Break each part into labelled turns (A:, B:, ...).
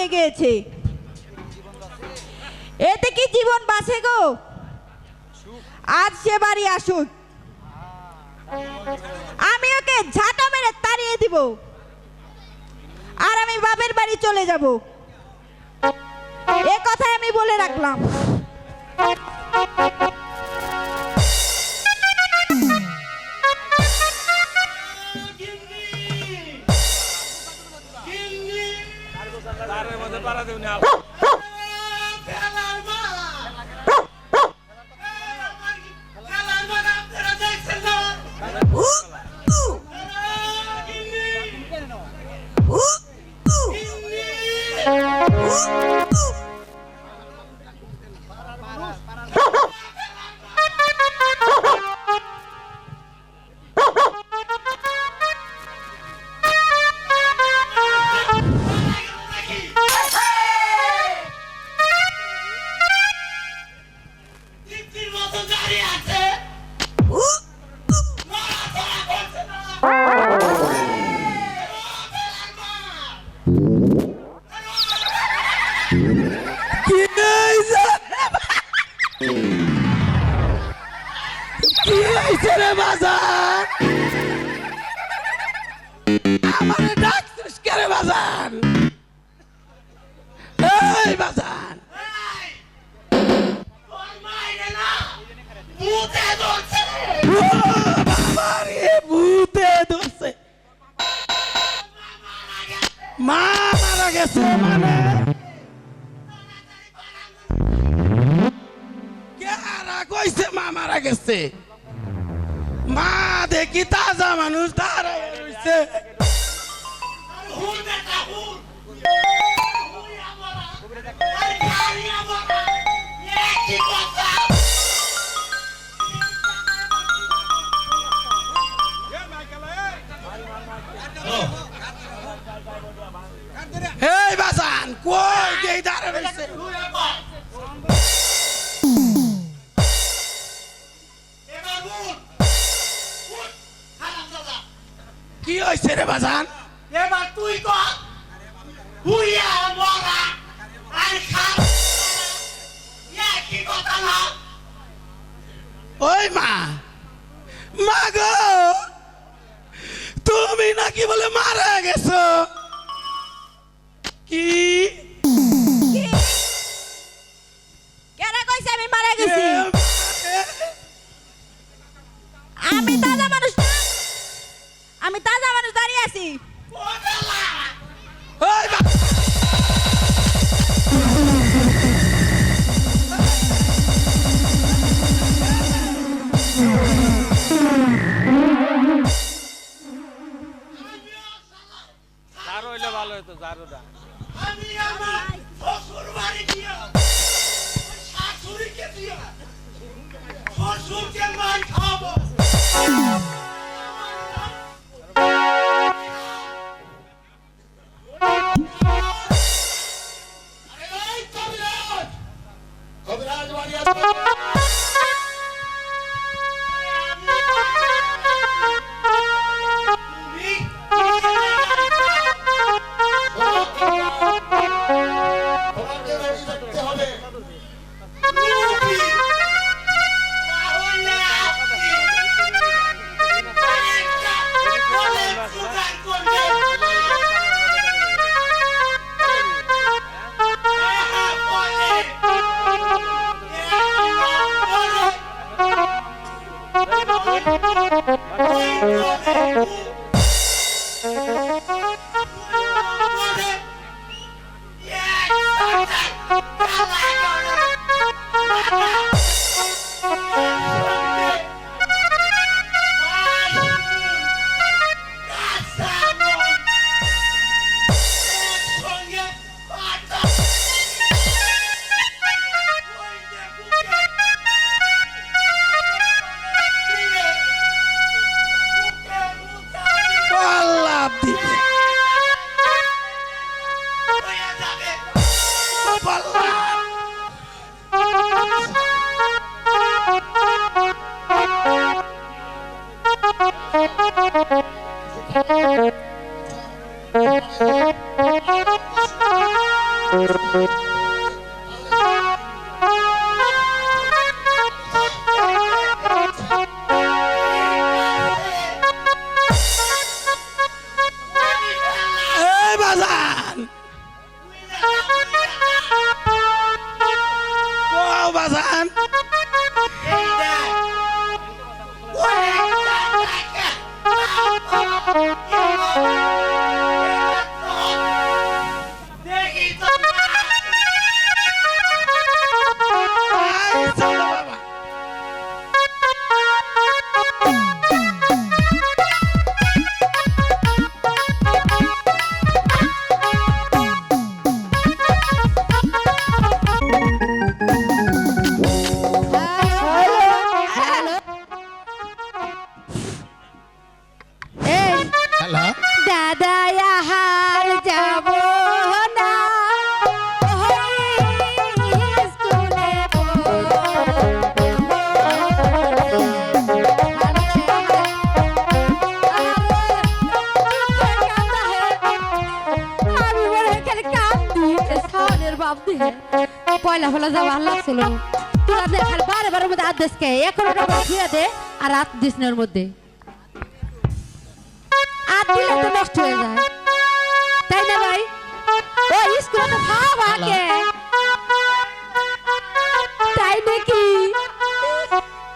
A: নিয়ে গিয়েছে। এতে কি জীবন বাঁচে গো? আজ সে বাড়ি আসুক, আমি ওকে ঝাঁটা মেরে তাড়িয়ে দিব, আর আমি বাপের বাড়ি চলে যাব। এ কথা আমি বলে রাখলাম।
B: মা মারা গেছে মানে কারা কইছে মা মারা গেছে? মা দেখি তাজা মানুষ দাঁড়ায় রইছে। এই বাজান কই গেই দাঁড়ায় রইছে? কি হইছে রে বাজান?
C: এবার তুই কর হুইয়া মরা আর খা কি কথা না?
B: ওই মা মা গো, তুমি নাকি বলে মারা গেছো? কি
A: কেন কইছে আমি মারা গেছি? আমি তাজা মানুষ না, আমি তাজা মানুষ দাঁড়িয়ে আছি।
B: ওই মা
C: আমি আমার শ্বশুর বাড়ি দিয়া শাশুড়িকে দিয়া শ্বশুরকে মার খাবো। কবিরাজ বাড়ি আছে।
B: এই বাজান ও বাজান আই চলো বাবা
A: হ্যালো এই
B: হ্যালো
A: দাদা আহার যাব না ওই স্কুলে আমি বলে এখানে কাম দিয়ে সালের বাপ দিয়ে পয়লা ফলা যাওয়া লাগছিল তোরা দেখার বারে বারের মধ্যে আদেশকে এখন ওটা ফিরে দে আর রাত দিস না ওর মধ্যে আর দিলে তো নষ্ট হয়ে যায় তাই না ভাই ও স্কুলে তো খাওয়া আগে তাই নাকি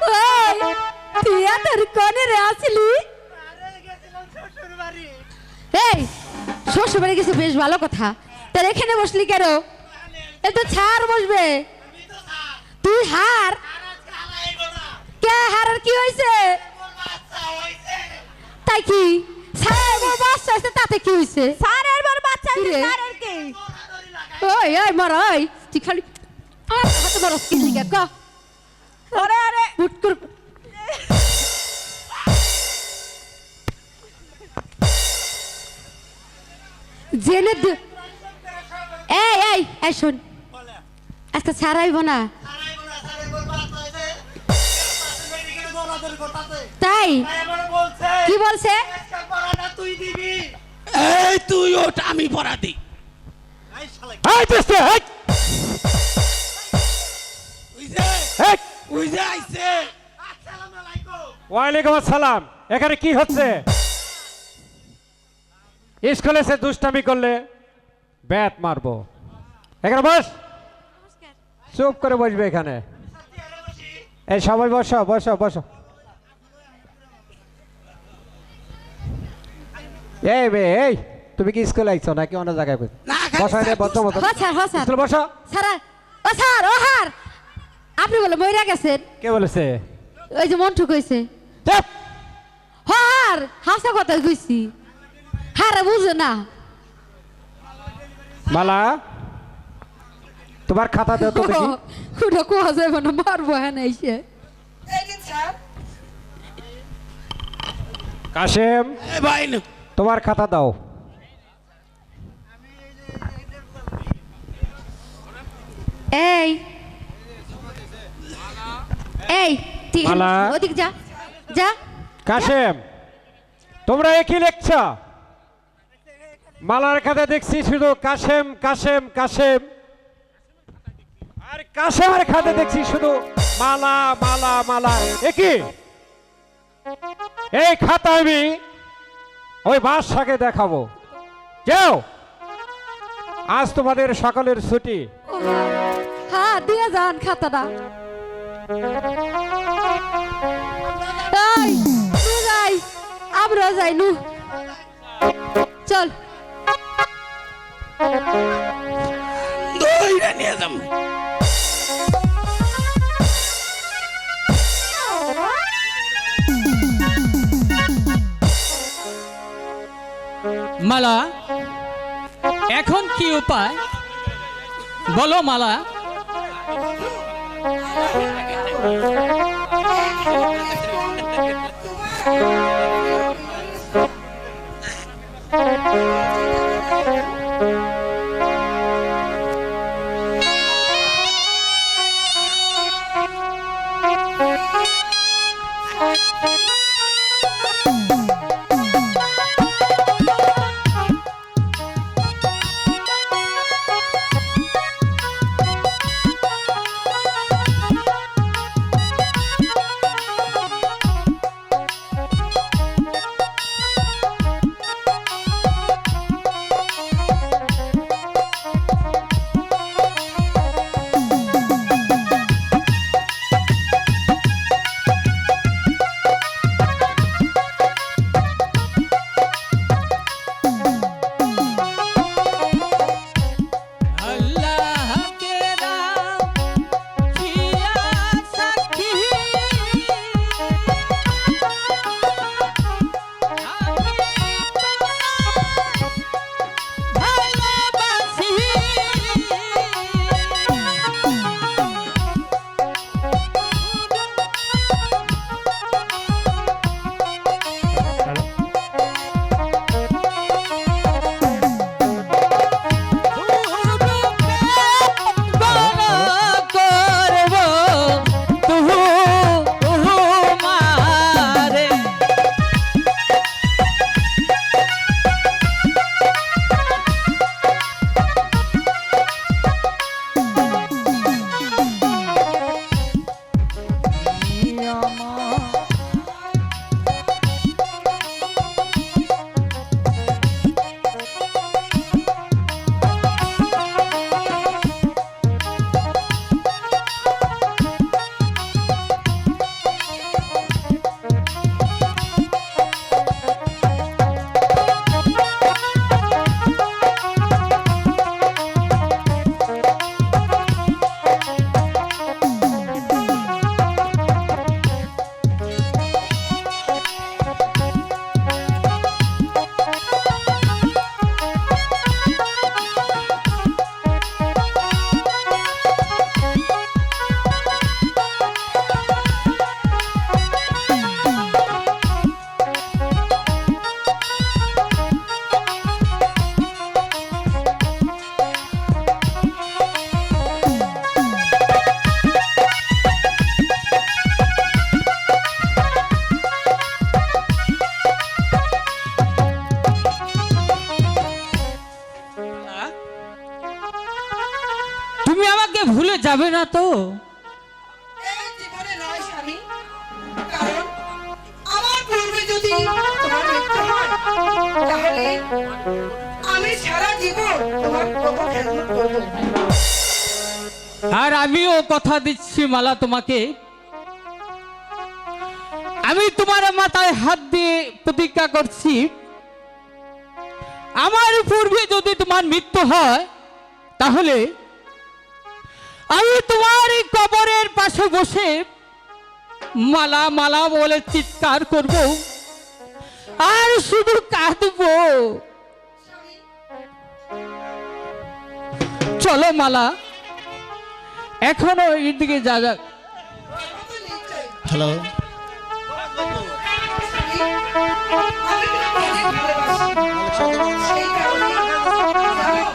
A: ওই তুই তোর কোনে রে আসলি এই শ্বশুর বাড়ি গেছে বেশ ভালো কথা তার এখানে বসলি কেন এ তো ছাড় বসবে তুই হার কে হারার কি হয়েছে তাই কি স্যার বড় বাচ্চা আছে তাতে কি হইছে স্যারের বড় বাচ্চা আছে স্যারের কি ওই ওই মর ওই তুই খালি হাতে বড় কি লিখা ক আরে আরে বুট কর জেনে এই এই এই শুন আজকে ছাড়াইব না তাই কি বলছে
B: এই তুই ওটা আমি পড়া দিই
D: এই দোস্ত এই
B: বুঝছে
D: এই
B: বুঝে আইছে
D: ওয়ালাইকুম আসসালাম এখানে কি হচ্ছে স্কুলে সে দুষ্টামি করলে ব্যাট মারবো এখানে বস চুপ করে বসবে এখানে এই সবাই বসো বসো বসো এই বে এই তুমি কি স্কুলে আইছো নাকি অন্য জায়গায়
B: না,
D: বসো রে বসো বসো
A: স্যার স্যার
D: স্কুলে বসো
A: স্যার ও স্যার ও হার আপনি বলে মইরা গেছেন
D: কে বলেছে
A: ওই যে মন্টু কইছে
D: চুপ
A: হার হাসা কথা কইছি হারে বুঝে না
D: মালা তোমার খাতা দাও তো দেখি
A: কুড়া কোয়া যাবে না মারবো হ্যাঁ এসে
D: কাশেম
B: এই ভাই না
D: তোমার খাতা দাও
A: এই এই তুই
D: মালা।
A: ওদিক যা যা
D: কাশেম তোমরা একই লেখছ মালার খাতা দেখছি শুধু কাশেম কাশেম কাশেম আর কাশেমের খাতা দেখছি শুধু মালা মালা মালা একই এই খাতা আমি ওই বাদশাকে দেখাবো যাও আজ তোমাদের সকলের ছুটি
A: হ্যাঁ দিয়ে যান খাতাটা এই নু যাই আমরা যাই নু চল
B: দইরা নিয়ে যাম
E: মালা এখন কি উপায় বলো মালা তুমি আমাকে ভুলে যাবে না তো?
F: এই জীবনে নয় স্বামী, কারণ আমার পূর্বে যদি তোমার মৃত্যু হয় তাহলে আমি সারা জীবন তোমার কত খেদমত করব।
E: আর আমিও কথা দিচ্ছি মালা তোমাকে, আমি তোমার মাথায় হাত দিয়ে প্রতিজ্ঞা করছি, আমার পূর্বে যদি তোমার মৃত্যু হয় তাহলে আমি তোমার এই কবরের পাশে বসে মালা মালা বলে চিৎকার করব আর শুধু কাঁদবো। চলো মালা, এখনো এর দিকে যা যাক।
C: হ্যালো
F: স্বামী, আমি তোমাকে অনেক ভালোবাসি। সেই কারণে জানো,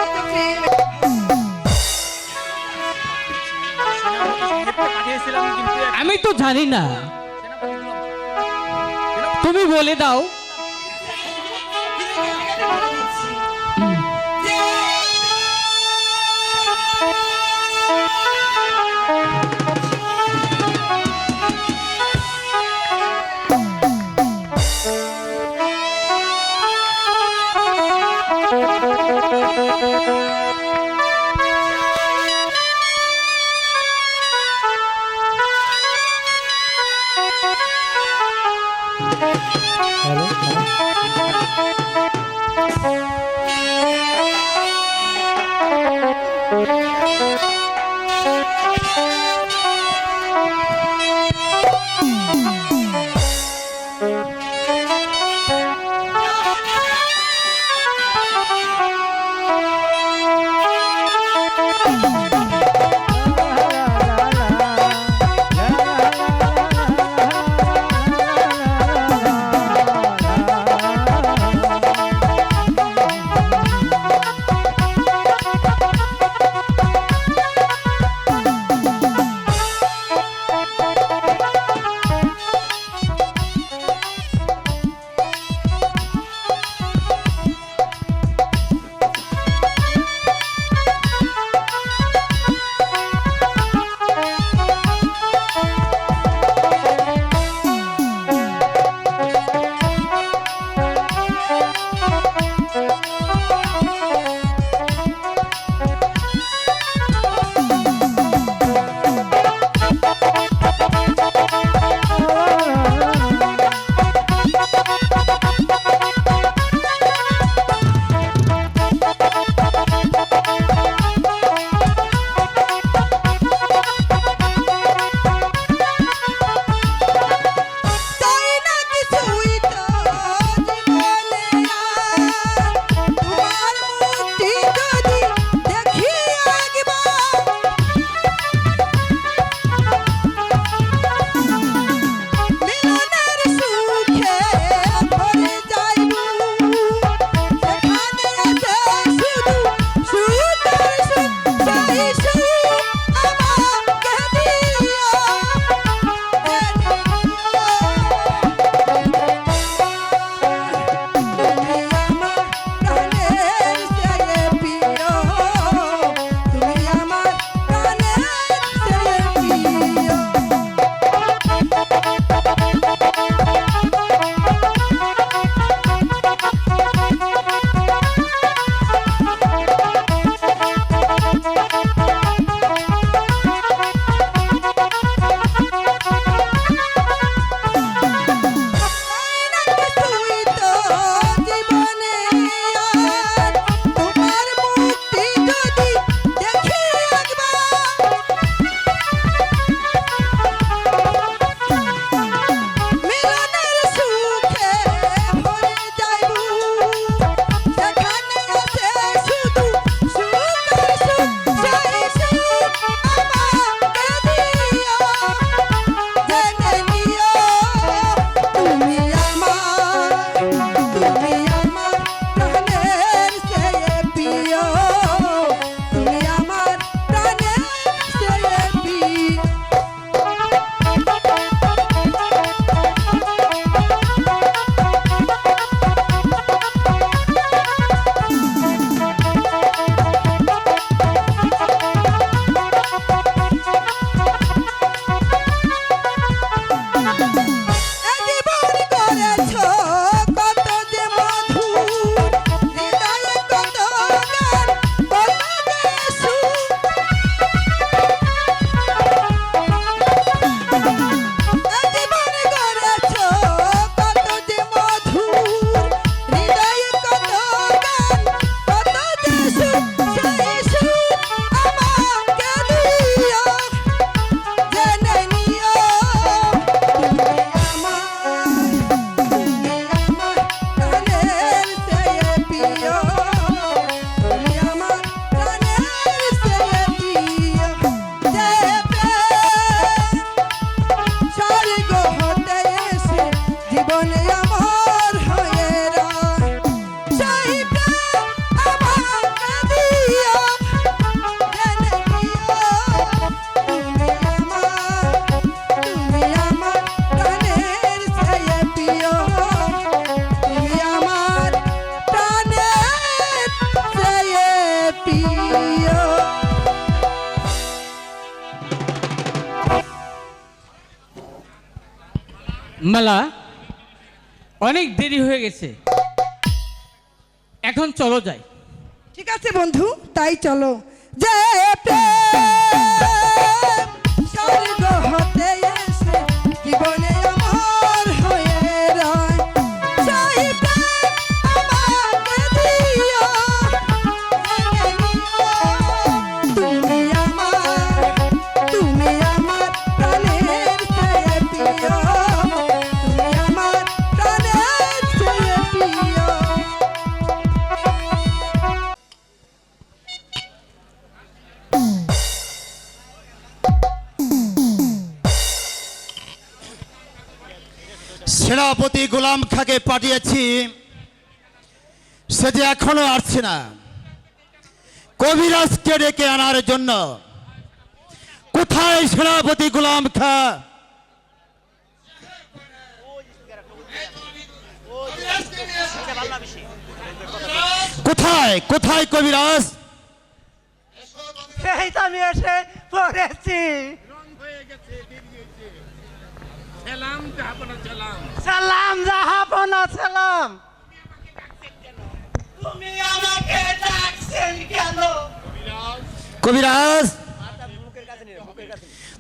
F: এত প্রেম
E: আমি তো জানি না, তুমি বলে দাও। মালা অনেক দেরি হয়ে গেছে, এখন চলো যাই।
F: ঠিক আছে বন্ধু, তাই চলো। যে প্রেম স্বর্গ হতে এসে জীবনে আমার হয়ে রয়, সেই প্রেম আমাকে দিও, তুমি আমার প্রাণের চেয়ে প্রিয়, তুমি আমার প্রাণের চেয়ে প্রিয়।
G: সেনাপতি গোলাম খাঁকে পাঠিয়েছি, সে যে এখনো আসছে না। কবিরাজকে ডেকে আনার জন্য। কোথায় সেনাপতি গোলাম খা? কোথায় কোথায় কবিরাজ?
C: এই তো আমি এসে পড়েছি। সালাম জাহাপনা সালাম। তুমি আমাকে ডাকছেন কেন?
G: কবিরাজ,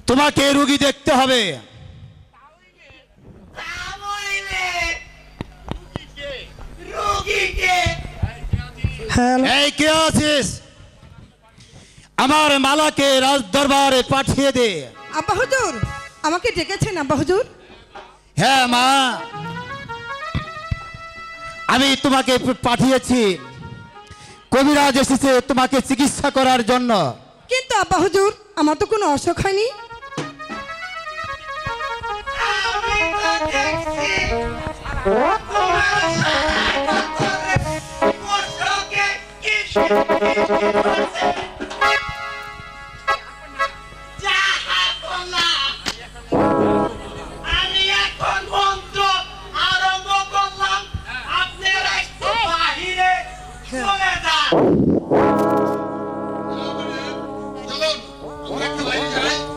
G: তোমাকে রুগী দেখতে হবে।
C: তাহলে রোগীকে
G: এই কে আছিস? আমার মালাকে রাজ দরবারে পাঠিয়ে দে।
F: আব্বা হুজুর, আমাকে ডেকেছেন আব্বা হুজুর?
G: হ্যাঁ মা, আমি তোমাকে পাঠিয়েছি। কবিরাজ এসেছে তোমাকে চিকিৎসা করার জন্য।
F: কিন্তু আব্বা হুজুর, আমার তো কোনো অসুখ হয়নি।
C: আমি তো দেখছি তোমার অসুখে কি হচ্ছে? জাহাপনা, আমি এখন মন্ত্র আরম্ভ করলাম, আপনারা একটু বাহিরে চলে যান।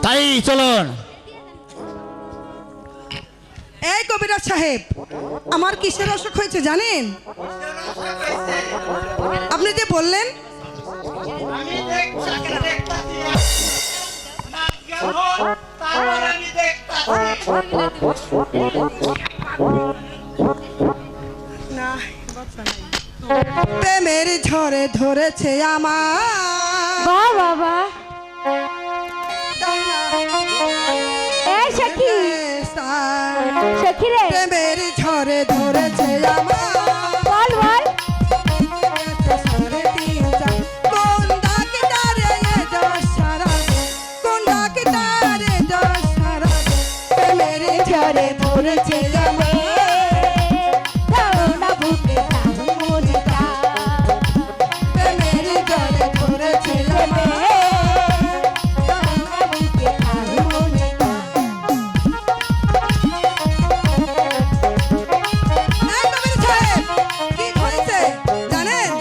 G: তাই চলুন।
F: এই কবিরাজ সাহেব, আমার কিসের অসুখ হয়েছে জানেন? আপনি যে বললেন
C: আমি দেখতাছি তারপরে আমি দেখতাছি।
F: প্রেমের ঝড়ে ধরেছে আমার,
A: বাহ বাবা, এই সখী, সখী রে,
F: প্রেমের ঝড়ে ধরেছে আমার,
A: বল বল।
F: কোন ডাক্তারে সারাবো, কোন ডাক্তারে সারাবো, প্রেমের ঝড়ে ধরেছে আমার, প্রেমের ঝড়ে ধরেছে আমার। এই কবির সাহেব, কি হয়েছে জানেন?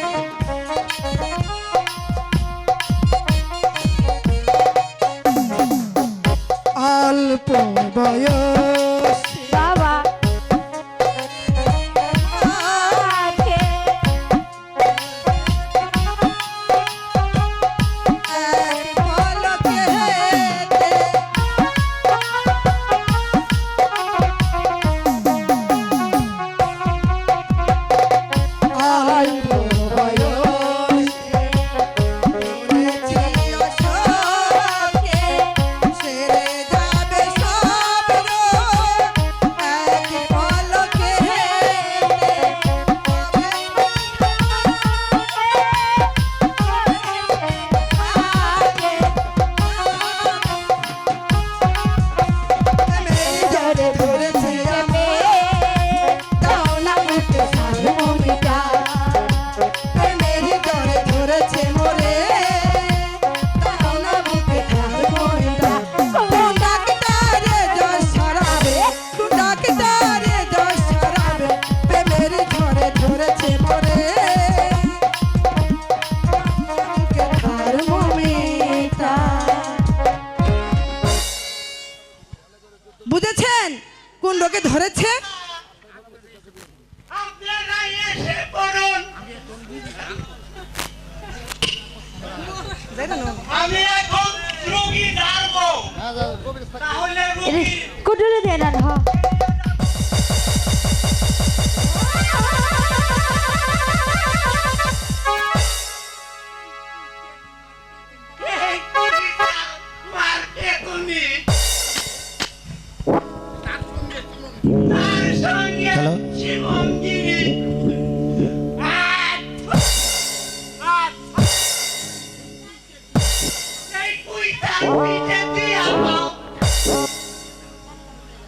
F: অল্প বয়স
A: বাবা আছে,
F: এক পলকে অল্প বয়সে ধরেছি অশোকে, সেরে যাবে সব তোমাকে ধরেছে?
C: আপনারা এসে পড়ুন। আমি এখন রোগী ধরবো। তাহলে রোগী
A: কুটুরে দেন আর হ
C: এই কুড়িটা মারতে তুমি। তার সঙ্গে
G: হ্যালো?
C: শিবঙ্গিনী। এই কুইটা কুইটা দিয়া দাও।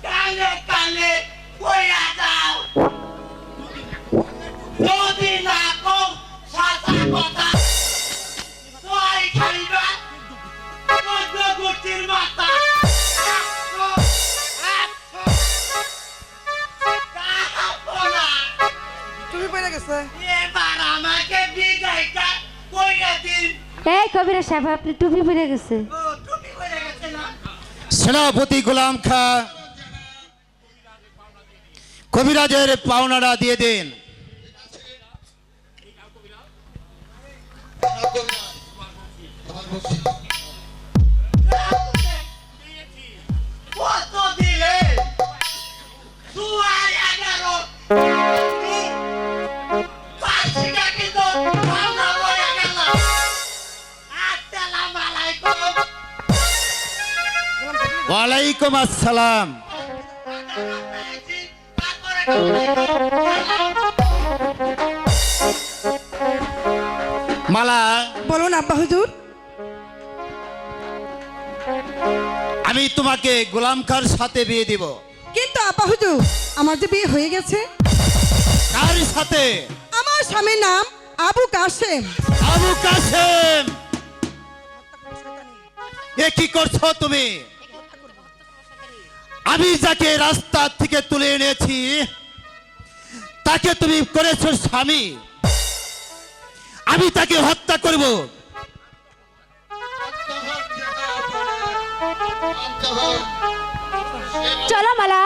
C: কানে কানে কইয়া দাও। যদি না কও সাদা কথা কই খাইবা চোদ্দ গোষ্ঠীর মাথা।
F: তুমি পড়ে গেছে।
C: এবার আমাকে বিদায়টা কইয়া দিন।
A: এই কবিরা সাহেব আপনি টুপি পরে গেছে
C: ও টুপি পরে গেছে না?
G: সেনাপতি গোলাম খা কবিরাজের পাওনাটা দিয়ে দিন।
C: কত দিলে? 211 পাঁচটা কিন্তু ভাঙা হয়ে গেল। আসসালামু আলাইকুম।
G: ওয়ালাইকুম আসসালাম। মালা,
F: বলুন আব্বা হুজুর।
G: আমি তোমাকে গোলাম খার সাথে বিয়ে দিব।
F: কিন্তু আব্বা হুজুর, আমার যে বিয়ে হয়ে গেছে।
G: কার সাথে?
F: আমার স্বামীর নাম আবু কাশেম।
G: আবু কাসেম। এ কি করছো তুমি? আমি যাকে রাস্তা থেকে তুলে এনেছি তাকে তুমি করেছো স্বামী। আমি তাকে হত্যা করব।
A: চলো মালা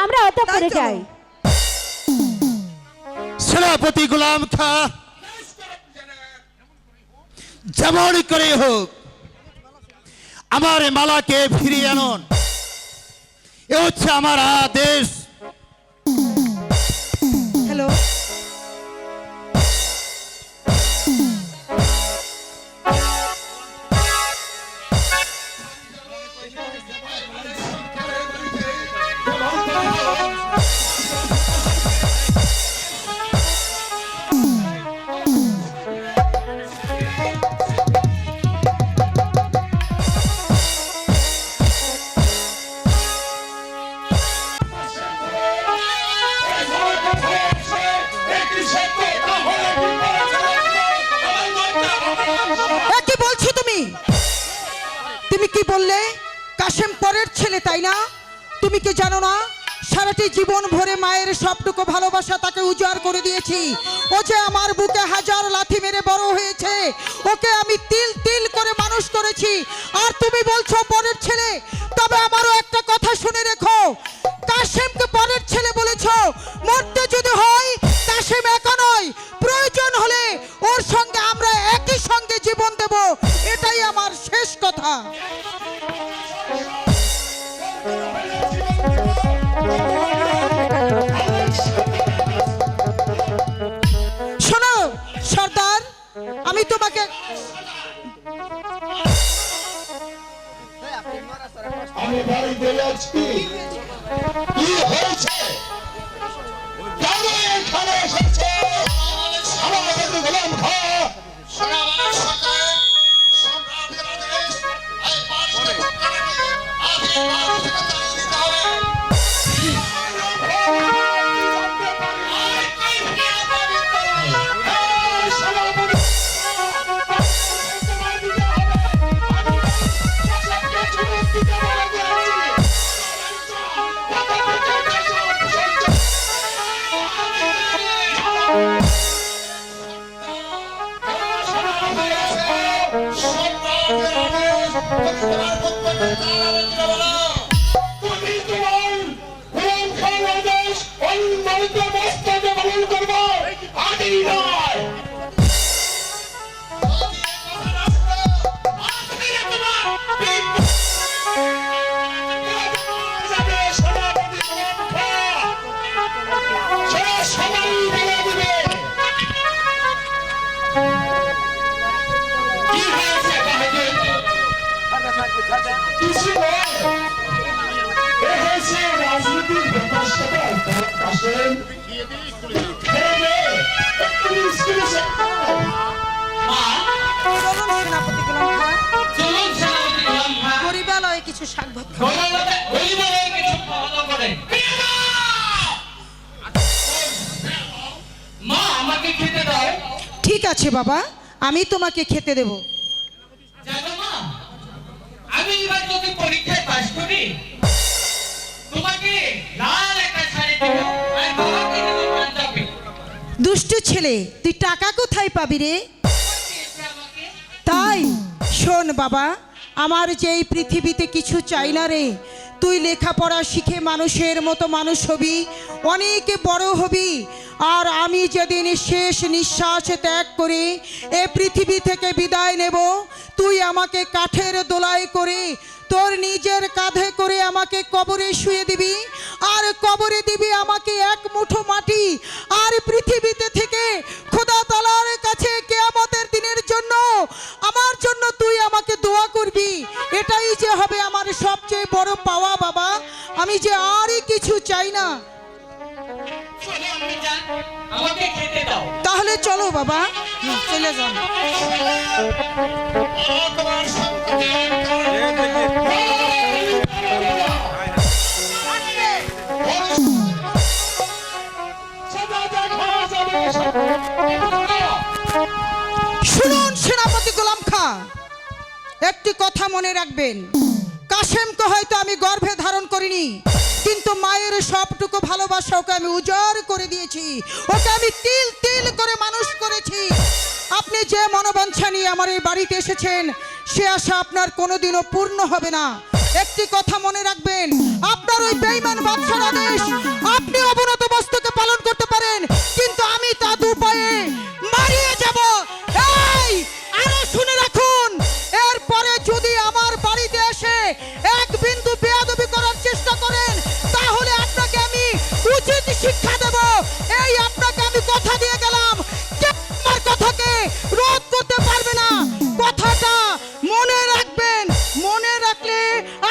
A: আমরা অত করে
F: চলো।
A: যাই
G: সেনাপতি গোলাম খা যেমন করে হোক আমার মালাকে ফিরিয়ে আনুন। এ হচ্ছে আমার আদেশ।
F: হ্যালো। এ কি বলছো তুমি? তুমি কি বললে? কাশেম পরের ছেলে, তাই না? তুমি কি জানো না সারাটি জীবন ভরে মায়ের সবটুকু ভালোবাসা তাকে উজাড় করে দিয়েছি। ও যে আমার বুকে হাজার লাথি মেরে বড় হয়েছে। ওকে আমি তিল তিল করে মানুষ করেছি। আর তুমি বলছো পরের ছেলে? তবে আমারও একটা কথা শুনে রেখো, কাশেমকে পরের ছেলে বলেছো। মরতে যদি হয় কাশেম একা নয়, প্রয়োজন হলে ওর সঙ্গে আমরা একই সঙ্গে জীবন দেব। এটাই আমার শেষ কথা। শোনো সর্দার, আমি তোমাকে
H: আমি বাড়িতে যাচ্ছি। কি হয়েছে? কেন এখানে এসেছে? আমাদের গোলাম খা সেনাবাহিনীর সাথে সম্রাটের আদেশ, এই বাড়িতে ঢুকতে নাকি আগে বাড়ি থেকে তাড়িয়ে দিতে হবে। তুমি তোমার কিছুই নয়। রাজনীতির ব্যাপার স্যাপার আসেন
F: চলুন সেনাপতি গোলাম খাঁ, গরিবালয়ে কিছু শাক ভাত খাবো।
C: মা আমাকে খেতে দাও।
F: ঠিক আছে বাবা, আমি তোমাকে খেতে দেব।
C: জানো মা, আমি এবার যদি পরীক্ষায় পাশ করি তোমাকে লাল একটা শাড়ি দেব আর বাবাকে দেব পাঞ্জাবি।
F: দুষ্টু ছেলে, তুই টাকা কোথায় পাবি রে? তাই শোন বাবা, আমার যে এই পৃথিবীতে কিছু চাই না রে। তুই লেখাপড়া শিখে মানুষের মতো মানুষ হবি, অনেক বড় হবি। আর আমি যেদিন শেষ নিঃশ্বাস ত্যাগ করে এ পৃথিবী থেকে বিদায় নেব, তুই আমাকে কাঠের দোলায় করে তোর নিজের কাঁধে করে আমাকে কবরে শুয়ে দিবি। আর কবরে দিবি আমাকে এক মুঠো মাটি। আর পৃথিবীতে থেকে খোদা তাআলার কাছে কিয়ামতের দিনের জন্য আমার জন্য তুই আমাকে দোয়া করবি। এটাই যে হবে আমার সবচেয়ে বড় পাওয়া বাবা। আমি যে আরই কিছু চাই না।
C: চলো আমি যাই, আমাকে খেতে দাও।
F: তাহলে চলো বাবা, চলে যান। শুনুন সেনাপতি গোলাম খাঁ, একটি কথা মনে রাখবেন। কাশেমকে হয়তো আমি গর্ভে ধারণ করিনি, কিন্তু মায়ের সবটুকু ভালোবাসা ওকে আমি উজাড় করে দিয়েছি। ওকে আমি তিল তিল করে মানুষ করেছি। আপনি যে মনোবাঞ্ছা নিয়ে আমার এই বাড়িতে এসেছেন, সে আশা আপনার কোনোদিনও পূর্ণ হবে না। একটি কথা মনে রাখবেন, আপনার ওই বেঈমান বাদশার আদেশ আপনি অবনত বস্তুকে পালন করতে পারেন, কিন্তু আমি তা দুপায়ে মারিয়ে যাব। এই আরো শুনে রাখুন, এরপরে যদি আমার বাড়িতে এসে এক বিন্দু বেয়াদবি করার চেষ্টা করেন, তাহলে আপনাকে আমি উচিত শিক্ষা দেব। এই আপনাকে আমি কথা দিয়ে গেলাম, কেউ আমার কথাকে রোধ করতে পারবে না। কথাটা মনে রাখবেন, মনে রাখলে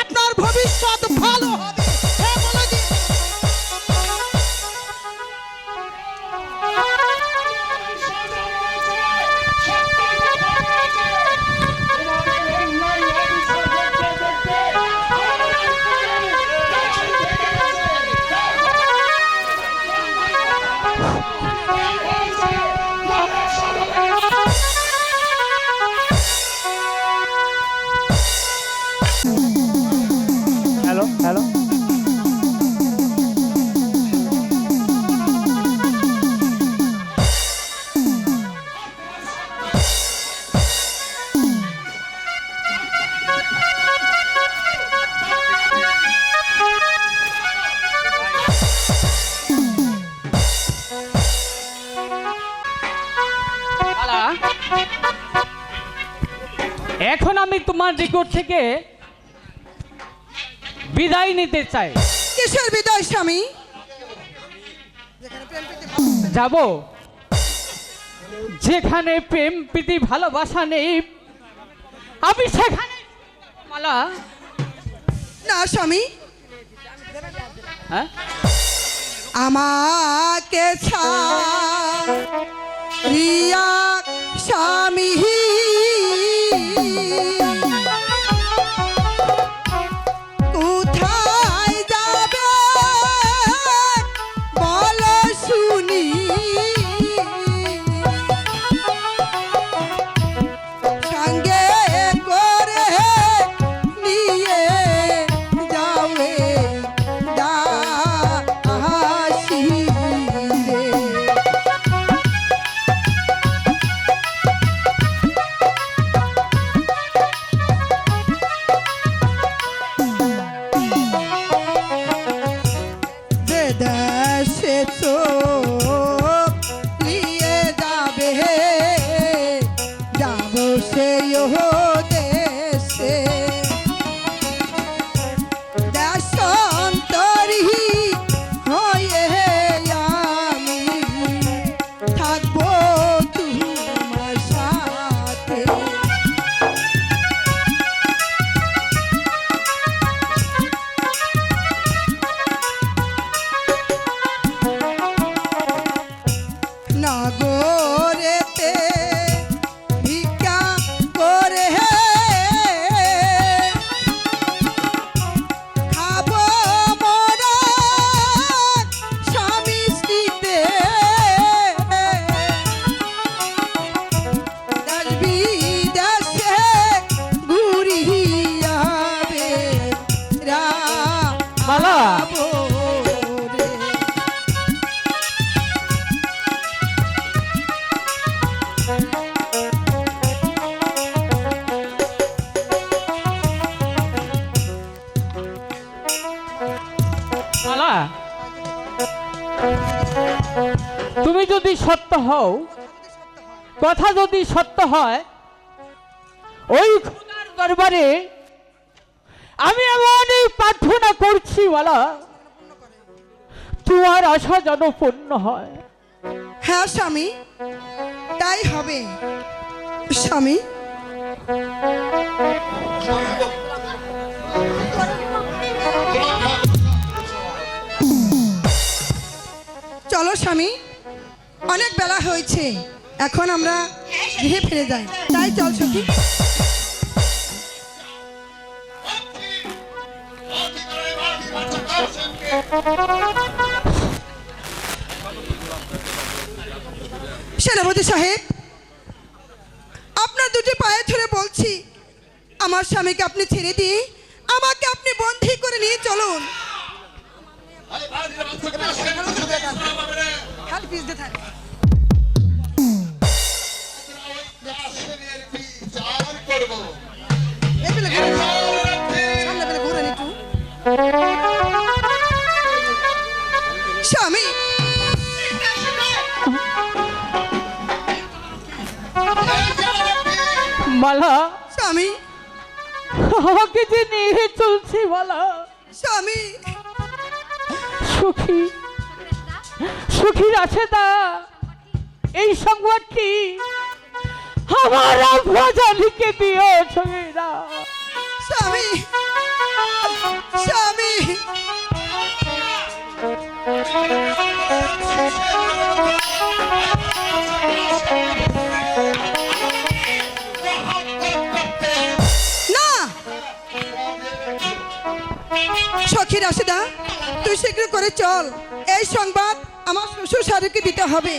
F: আপনার ভবিষ্যৎ ভালো হবে। হ্যাঁ, বলে দিন।
D: হ্যালো হ্যালো,
E: এখন আমি তোমার নিকট থেকে বিদায় নিতে চাই।
F: কিসের বিদায় স্বামী?
E: যাব যেখানে প্রেম প্রীতি ভালোবাসা নেই, আমি সেখানে মালা।
F: না স্বামী,
E: হ্যাঁ,
F: আমাকে ছাড়িয়া স্বামী কোথায় যাবে বলো শুনি। সঙ্গে করে নিয়ে যাবে দাসী রে। প্রিয় দেশে দেশান্তরী হয়ে আমি থাকবো তোমার সাথে। নগরেতে ভিক্ষা করে খাবো মোরা স্বামী স্ত্রীতে দেশ বিদেশে ঘুরিয়াবে
D: মালা
F: রাবো রে।
E: মালা তুমি যদি সত্য হও, কথা যদি সত্য হয়, ওই খোদার দরবারে আমি এমনই প্রার্থনা করছি মালা, তোমার আশা যেন পূর্ণ হয়।
F: হ্যাঁ স্বামী, তাই হবে স্বামী। চলো স্বামী, অনেক বেলা হয়েছে, এখন আমরা গৃহে ফিরে যাই। তাই চল সখী। সেনাপতি সাহেব, আপনার দুটি পায়ে ধরে বলছি, আমার স্বামীকে আপনি ছেড়ে দিয়ে আমাকে আপনি বন্দী করে নিয়ে চলুন। স্বামী,
E: মালা
F: স্বামী,
E: আমাকে যে নিয়ে চলছে মালা,
F: স্বামী,
E: সুখী সুখীর আছে তা এই সংবাদটি আমার আব্বাজানিকে দিয়েছ না।
F: স্বামী, স্বামী, না সখী রাশেদা, তুই শীঘ্র করে চল, এই সংবাদ আমার শ্বশুর শাশুড়িকে দিতে হবে।